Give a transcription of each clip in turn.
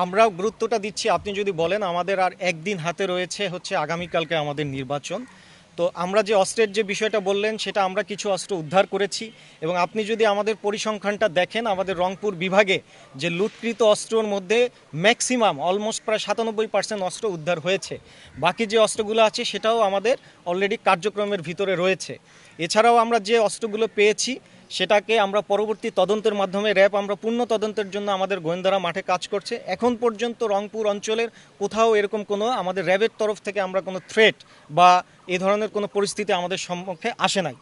আমরাও গুরুত্বটা দিচ্ছি। আপনি যদি বলেন আমাদের আর একদিন হাতে রয়েছে, হচ্ছে আগামীকালকে আমাদের নির্বাচন। তো আমরা যে অস্ত্রের যে বিষয়টা বললেন সেটা আমরা কিছু অস্ত্র উদ্ধার করেছি এবং আপনি যদি আমাদের পরিসংখ্যানটা দেখেন আমাদের রংপুর বিভাগে যে লুটকৃত অস্ত্রর মধ্যে ম্যাক্সিমাম অলমোস্ট প্রায় 97% অস্ত্র উদ্ধার হয়েছে। বাকি যে অস্ত্রগুলো আছে সেটাও আমাদের অলরেডি কার্যক্রমের ভিতরে রয়েছে। এছাড়াও আমরা যে অস্ত্রগুলো পেয়েছি সেটাকে আমরা পরবর্তী তদন্তের মাধ্যমে র্যাব আমরা পূর্ণ তদন্তের জন্য আমাদের গোয়েন্দারা মাঠে কাজ করছে। এখন পর্যন্ত রংপুর অঞ্চলের কোথাও এরকম কোনো আমাদের র্যাবের তরফ থেকে আমরা কোনো থ্রেট বা এই ধরনের কোনো পরিস্থিতি আমাদের সম্মুখে আসে নাই।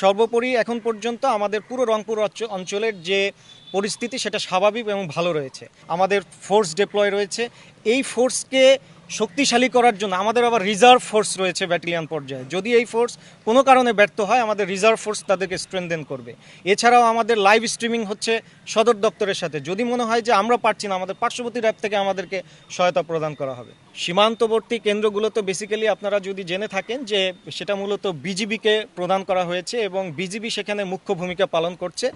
সর্বোপরি এখন পর্যন্ত আমাদের পুরো রংপুর অঞ্চলের যে পরিস্থিতি সেটা স্বাভাবিক এবং ভালো রয়েছে। আমাদের ফোর্স ডিপ্লয় রয়েছে। এই ফোর্সকে শক্তিশালী করার জন্য আমাদের আবার রিজার্ভ ফোর্স রয়েছে ব্যাটালিয়ন পর্যায়ে। যদি এই ফোর্স কোনো কারণে ব্যর্থ হয় আমাদের রিজার্ভ ফোর্স তাদেরকে স্ট্রেনথেন করবে। এছাড়াও আমাদের লাইভ স্ট্রিমিং হচ্ছে সদর দপ্তরের সাথে। যদি মনে হয় যে আমরা পারছি না, আমাদের পার্শ্ববর্তী র্যাব থেকে আমাদেরকে সহায়তা প্রদান করা হবে। সীমান্তবর্তী কেন্দ্রগুলো তো বেসিক্যালি আপনারা যদি জেনে থাকেন যে সেটা মূলত বিজিবিকে প্রদান করা হয়েছে এবং বিজিবি সেখানে মুখ্য ভূমিকা পালন করছে।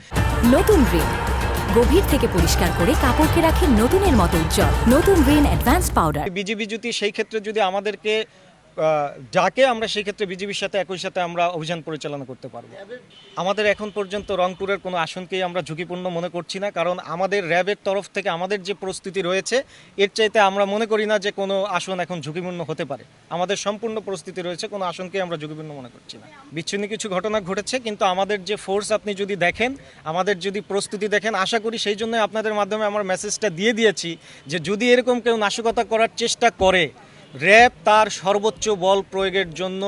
নতুন রিন গভীর থেকে পরিষ্কার করে কাপড়কে রাখে নতুনের মতো উজ্জ্বল। নতুন রিন অ্যাডভান্স পাউডার। বিজিবি যদি সেই ক্ষেত্রে যদি আমাদেরকে ডাকে আমরা সেই ক্ষেত্রে বিজিবির সাথে একই সাথে আমরা অভিযান পরিচালনা করতে পারবো। আমাদের এখন পর্যন্ত রংপুরের কোনো আসনকেই আমরা ঝুঁকিপূর্ণ মনে করছি না, কারণ আমাদের র্যাবের তরফ থেকে আমাদের যে প্রস্তুতি রয়েছে এর চাইতে আমরা মনে করি না যে কোনো আসন এখন ঝুঁকিপূর্ণ হতে পারে। আমাদের সম্পূর্ণ প্রস্তুতি রয়েছে, কোনো আসনকেই আমরা ঝুঁকিপূর্ণ মনে করছি না। বিচ্ছিন্ন কিছু ঘটনা ঘটেছে, কিন্তু আমাদের যে ফোর্স আপনি যদি দেখেন, আমাদের যদি প্রস্তুতি দেখেন, আশা করি সেই জন্যই আপনাদের মাধ্যমে আমার মেসেজটা দিয়ে দিয়েছি যে যদি এরকম কেউ নাশকতা করার চেষ্টা করে র্যাব তার সর্বোচ্চ বল প্রয়োগের জন্য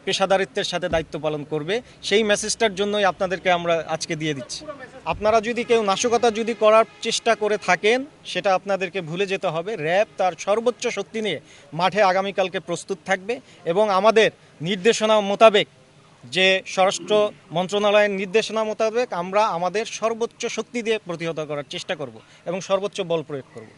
পেশাদারিত্বের সাথে দায়িত্ব পালন করবে। সেই মেসেজটার জন্যই আপনাদেরকে আমরা আজকে দিয়ে দিচ্ছি। আপনারা যদি কেউ নাশকতা যদি করার চেষ্টা করে থাকেন সেটা আপনাদেরকে ভুলে যেতে হবে। র্যাব তার সর্বোচ্চ শক্তি নিয়ে মাঠে আগামীকালকে প্রস্তুত থাকবে এবং আমাদের নির্দেশনা মোতাবেক, যে স্বরাষ্ট্র মন্ত্রণালয়ের নির্দেশনা মোতাবেক আমরা আমাদের সর্বোচ্চ শক্তি দিয়ে প্রতিহত করার চেষ্টা করব এবং সর্বোচ্চ বল প্রয়োগ করব।